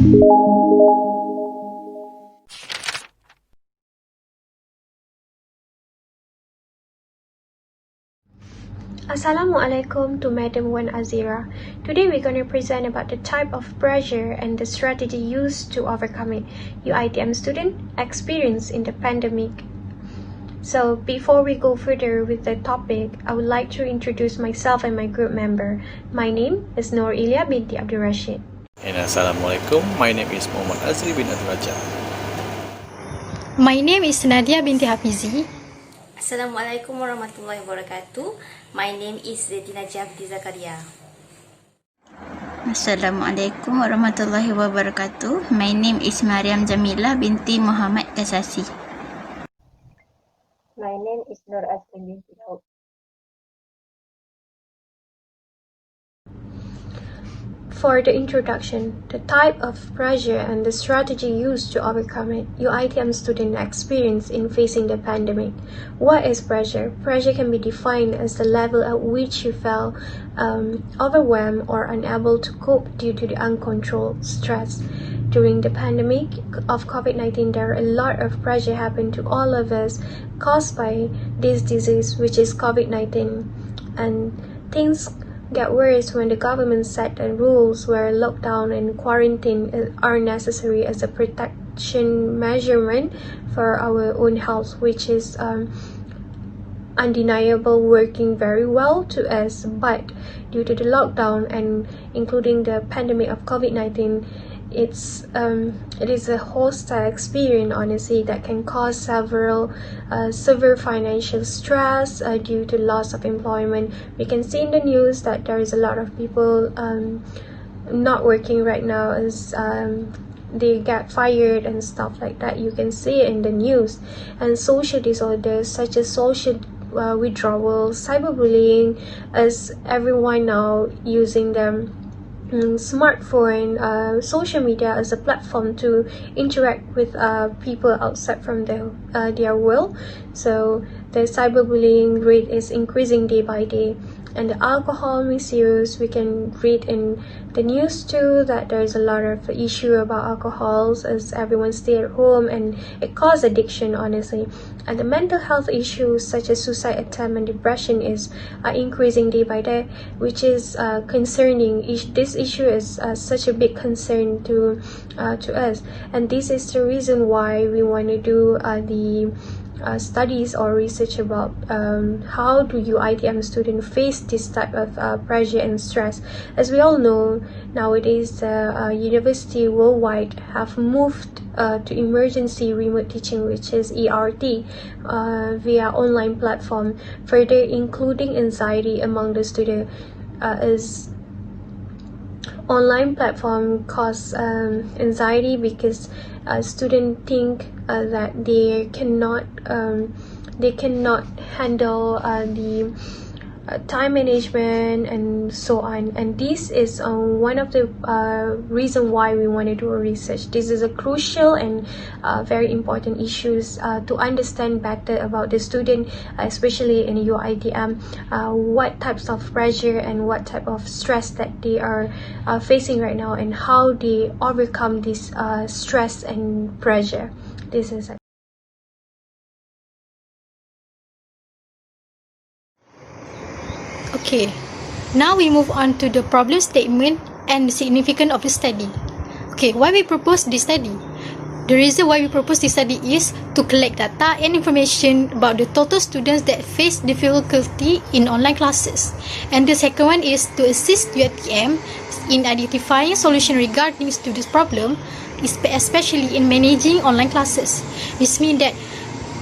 Assalamualaikum to Madam Wan Azira. Today we're going to present about the type of pressure and the strategy used to overcome it. UiTM student experience in the pandemic. So before we go further with the topic, I would like to introduce myself and my group member. My name is Nur Ilya binti Abdul Rashid. And Assalamualaikum, my name is Muhammad Azri bin Abdul Raja. My name is Nadia binti Hafizi. Assalamualaikum warahmatullahi wabarakatuh. My name is Zetina Jabdi Zakaria. Assalamualaikum warahmatullahi wabarakatuh. My name is Mariam Jamila binti Muhammad Kasasi. My name is Nur Aslim binti Daud. For the introduction, the type of pressure and the strategy used to overcome it, UiTM student experience in facing the pandemic. What is pressure? Pressure can be defined as the level at which you felt overwhelmed or unable to cope due to the uncontrolled stress. During the pandemic of COVID-19, there are a lot of pressure happened to all of us caused by this disease, which is COVID-19. And things get worse when the government set the rules where lockdown and quarantine are necessary as a protection measurement for our own health, which is undeniable working very well to us. But due to the lockdown and including the pandemic of COVID-19, it is a hostile experience, honestly, that can cause severe financial stress due to loss of employment. We can see in the news that there is a lot of people not working right now as they get fired and stuff like that. You can see it in the news. And social disorders such as social withdrawal, cyberbullying, as everyone now using them smartphone, social media as a platform to interact with people outside from their world. So the cyberbullying rate is increasing day by day. And the alcohol misuse, we can read in the news too that there is a lot of issue about alcohols as everyone stay at home, and it causes addiction, honestly. And the mental health issues such as suicide attempt and depression is increasing day by day, which is concerning. This issue is such a big concern to us, and this is the reason why we want to do the studies or research about how do UiTM students face this type of pressure and stress. As we all know, nowadays university worldwide have moved to emergency remote teaching, which is ERT, via online platform, further including anxiety among the student. As online platform cause anxiety because students think that they cannot handle the time management and so on. And this is one of the reason why we want to do a research. This is a crucial and very important issues to understand better about the student, especially in UiTM, what types of pressure and what type of stress that they are facing right now, and how they overcome this stress and pressure. This is it. Okay, now we move on to the problem statement and the significance of the study. Okay, why we propose this study? The reason why we propose this study is to collect data and information about the total students that face difficulty in online classes. And the second one is to assist UiTM in identifying solution regarding students' problem, especially in managing online classes. This means that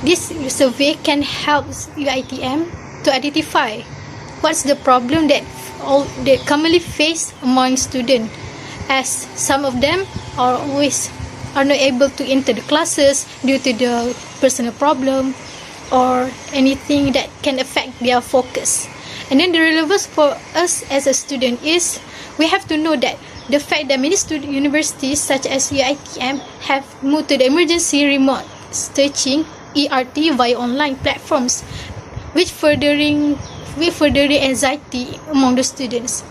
this survey can help UiTM to identify what's the problem that commonly faced among students, as some of them are not able to enter the classes due to the personal problem or anything that can affect their focus. And then the relevance for us as a student is we have to know that the fact that many student universities such as UiTM have moved to the emergency remote teaching ERT via online platforms, which furthering anxiety among the students.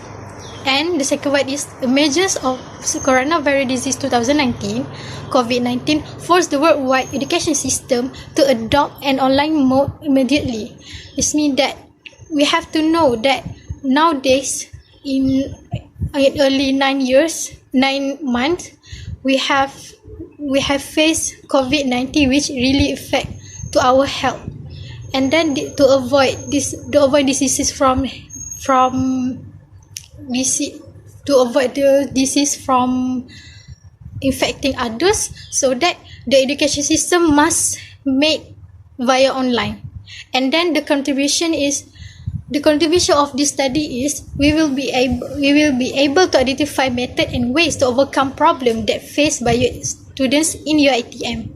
And the second one is measures of coronavirus disease 2019, COVID-19 forced the worldwide education system to adopt an online mode immediately. This means that we have to know that nowadays in early 9 months we have faced COVID-19, which really affect to our health. And then to avoid diseases from disease, to avoid the disease from infecting others, so that the education system must make via online. And then the contribution of this study is we will be able to identify method and ways to overcome problems that faced by students in UiTM.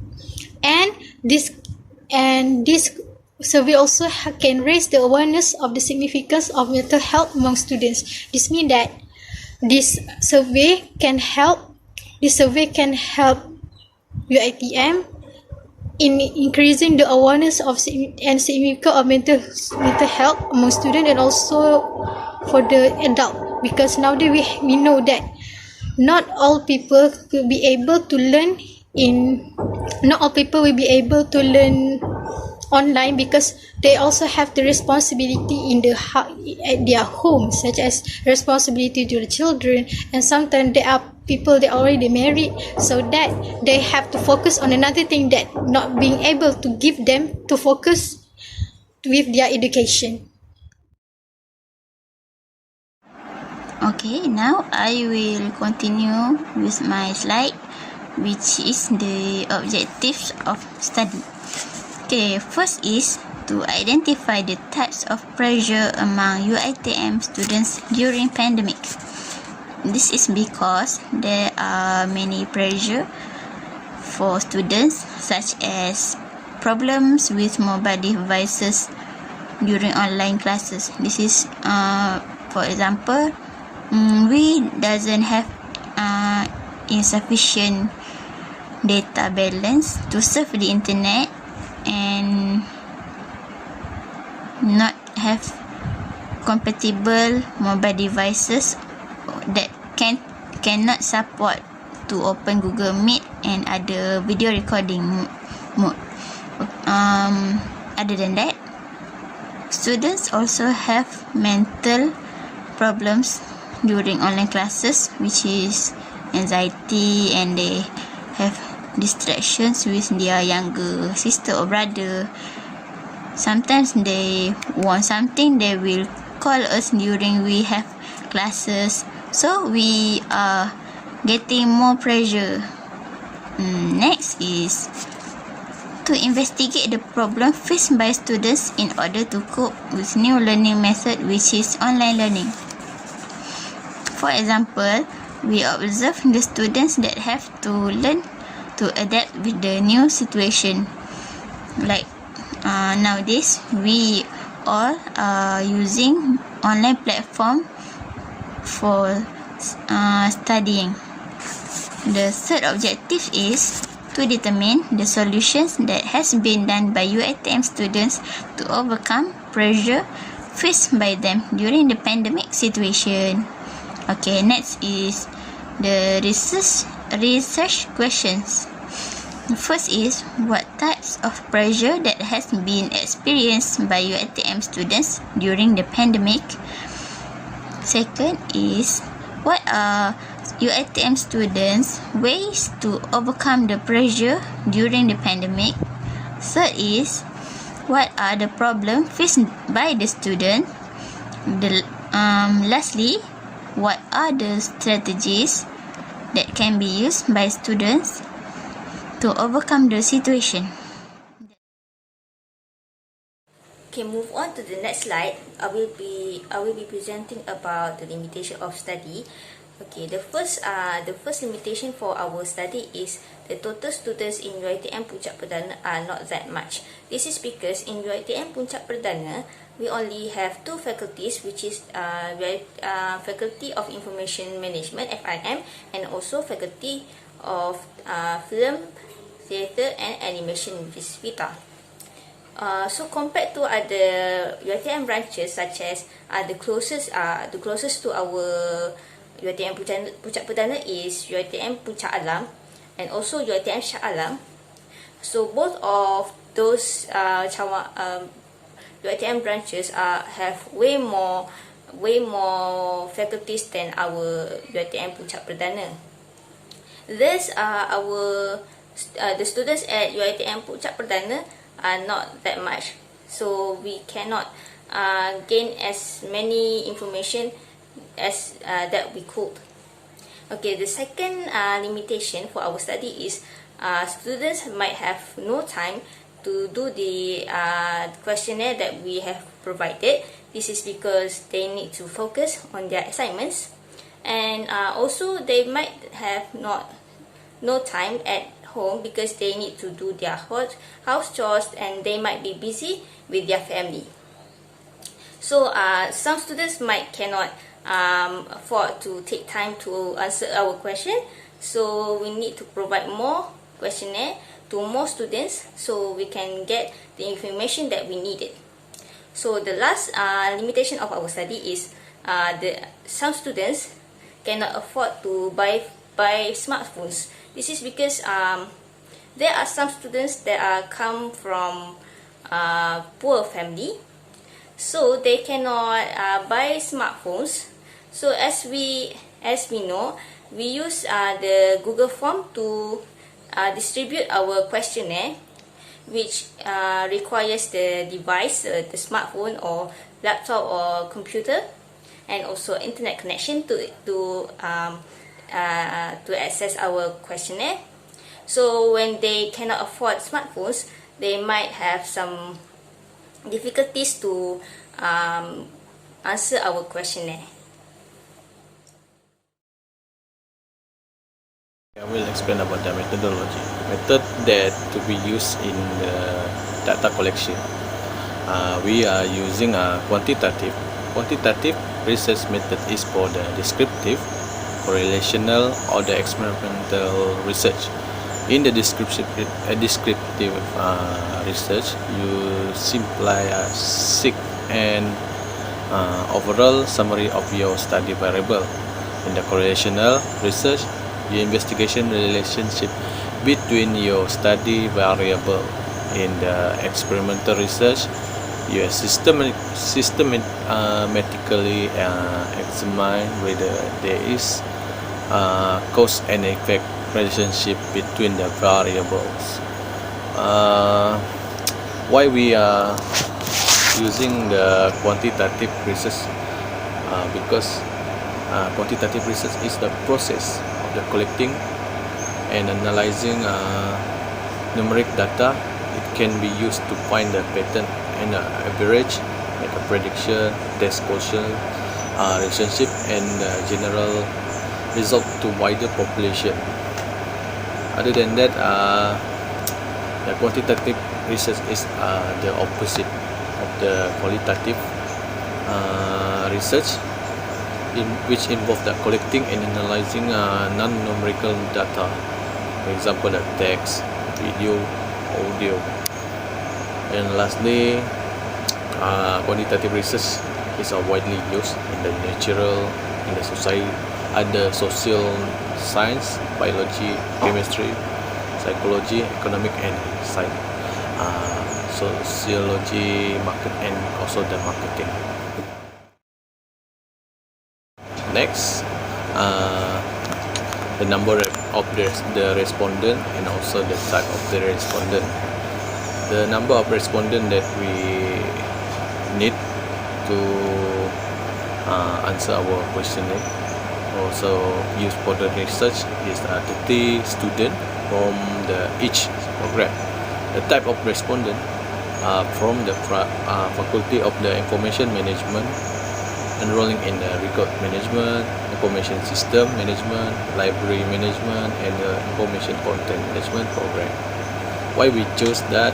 And this survey also can raise the awareness of the significance of mental health among students. This means that this survey can help UiTM in increasing the awareness of and significance of mental health among students, and also for the adult, because nowadays we know that not all people will be able to learn online, because they also have the responsibility at their home, such as responsibility to the children, and sometimes there are people that already married, so that they have to focus on another thing that not being able to give them to focus with their education. Okay, now I will continue with my slide, which is the objectives of study. Okay, first is to identify the types of pressure among UiTM students during pandemic. This is because there are many pressure for students, such as problems with mobile devices during online classes. This is, for example, we doesn't have insufficient data balance to surf the internet, and not have compatible mobile devices that cannot support to open Google Meet and other video recording mode. Other than that, students also have mental problems during online classes, which is anxiety, and they have distractions with their younger sister or brother. Sometimes they want something, they will call us during we have classes, so we are getting more pressure. Next is to investigate the problem faced by students in order to cope with new learning method, which is online learning. For example, we observe the students that have to learn to adapt with the new situation. Like nowadays, we all are using online platform for studying. The third objective is to determine the solutions that has been done by UiTM students to overcome pressure faced by them during the pandemic situation. Okay, next is the research questions. The first is, what types of pressure that has been experienced by UiTM students during the pandemic? Second is, what are UiTM students' ways to overcome the pressure during the pandemic? Third is, what are the problems faced by the student? Lastly, what are the strategies that can be used by students to overcome the situation? Okay, move on to the next slide. I will be presenting about the limitation of study. Okay, the first limitation for our study is the total students in UiTM Puncak Perdana are not that much. This is because in UiTM Puncak Perdana, we only have two faculties, which is Faculty of Information Management (FIM) and also Faculty of Film, Theatre and Animation, which is VITA. So compared to other UiTM branches, such as the closest to our UiTM Puncak Perdana is UiTM Puncak Alam and also UiTM Shah Alam. So both of those UiTM branches have way more faculties than our UiTM Puncak Perdana. Thus, the students at UiTM Puncak Perdana are not that much, so we cannot gain as many information as that we could. Okay, the second limitation for our study is students might have no time to do the questionnaire that we have provided. This is because they need to focus on their assignments, and also they might have no time at home because they need to do their house chores and they might be busy with their family. So some students cannot afford to take time to answer our question, so we need to provide more questionnaire to more students so we can get the information that we needed. So the last limitation of our study is some students cannot afford to buy smartphones. This is because there are some students that come from poor family, so they cannot buy smartphones. So as we know, we use the Google form to distribute our questionnaire, which requires the device, the smartphone or laptop or computer, and also internet connection to access our questionnaire. So when they cannot afford smartphones, they might have some difficulties to answer our questionnaire. I will explain about the methodology. Method that to be used in the data collection. We are using a quantitative research method is for the descriptive, correlational, or the experimental research. In the descriptive research, you simply seek an overall summary of your study variable. In the correlational research, you investigation relationship between your study variable. In the experimental research, you systematically examine whether there is cause and effect relationship between the variables. Why we are using the quantitative research? Because quantitative research is the process of the collecting and analyzing numeric data. It can be used to find the pattern and average, make a prediction, test quotient, relationship, and general result to wider population. Other than that, the quantitative research is the opposite of the qualitative research, which involve the collecting and analyzing non-numerical data, for example, the text, video, audio. And lastly, quantitative research is widely used in the natural, in the society, under social science, biology, chemistry, psychology, economic, and sociology, market, and also the marketing. Next, the number of the respondent and also the type of the respondent. The number of respondent that we need to answer our questionnaire, also used for the research, is 30 students from each program. The type of respondent from the Faculty of the Information Management, enrolling in the record management, information system management, library management, and the information content management program. Why we chose that?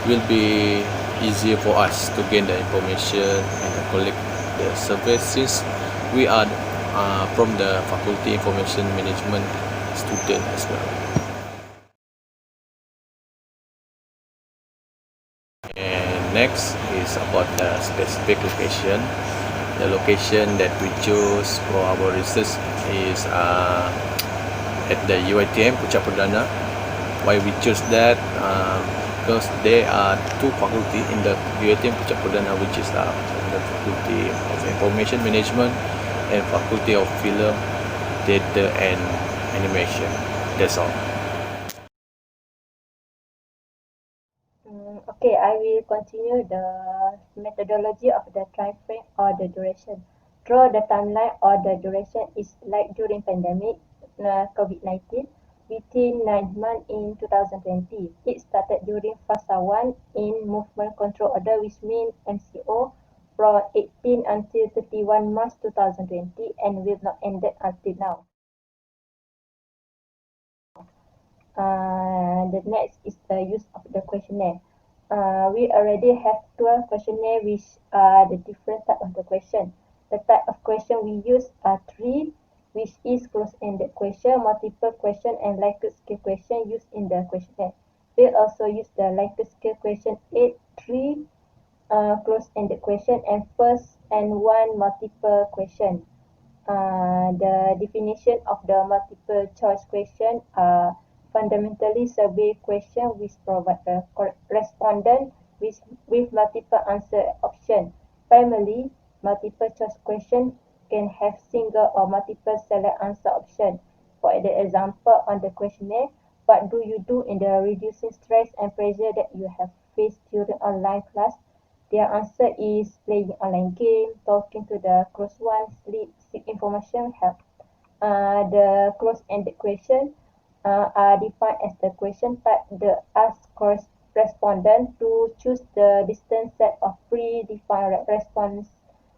Will be easier for us to gain the information and collect the survey, since we are from the Faculty Information Management student as well. next is about the specific location. The location that we choose for our research is at the UiTM Puncak Perdana. Why we choose that? Because there are two faculty in the UiTM Puncak Perdana, which is the Faculty of Information Management and Faculty of Film, Theatre and Animation. That's all. Okay, I will continue the methodology of the time frame or the duration. Draw the timeline or the duration is like during pandemic COVID-19 within 9 months in 2020. It started during Fasa 1 in Movement Control Order, which means MCO, from 18 until 31 March 2020 and will not end until now. The next is the use of the questionnaire. We already have 12 questionnaire which are the different type of the question. The type of question we use are three, which is close-ended question, multiple question, and Likert scale question used in the questionnaire. We also use the Likert scale question 8, 3 close-ended question, and first and one multiple question. The definition of the multiple choice question are fundamentally survey question which provide a respondent with multiple answer option. Primarily, multiple choice question can have single or multiple select answer option. For the example on the questionnaire, what do you do in the reducing stress and pressure that you have faced during online class? Their answer is playing online game, talking to the close one, sleep, seek information, help. The close-ended question are defined as the question type the ask respondent to choose the distant set of predefined response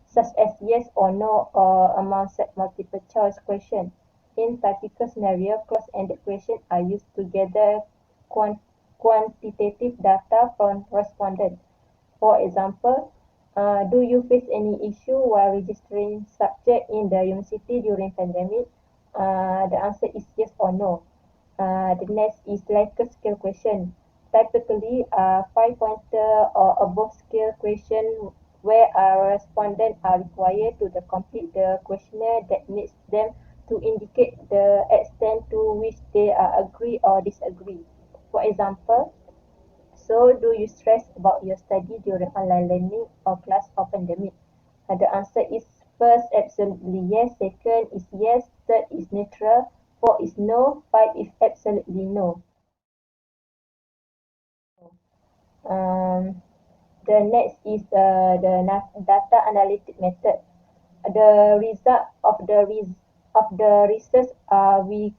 such as yes or no or among set multiple choice question. In typical scenario, close-ended questions are used to gather quantitative data from respondents. For example, do you face any issue while registering subject in the university during pandemic? The answer is yes or no. The next is Likert scale question. Typically, 5-pointer or above scale question where respondents are required to complete the questionnaire that needs them to indicate the extent to which they are agree or disagree. For example, so, do you stress about your study during online learning or class or pandemic? The answer is first, absolutely yes. Second is yes. Third is neutral. Four is no. Five is absolutely no. The next is the data analytic method. The result of the research we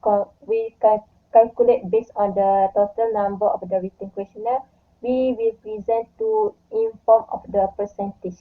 calculate based on the total number of the written questionnaire. We will present to inform of the percentage.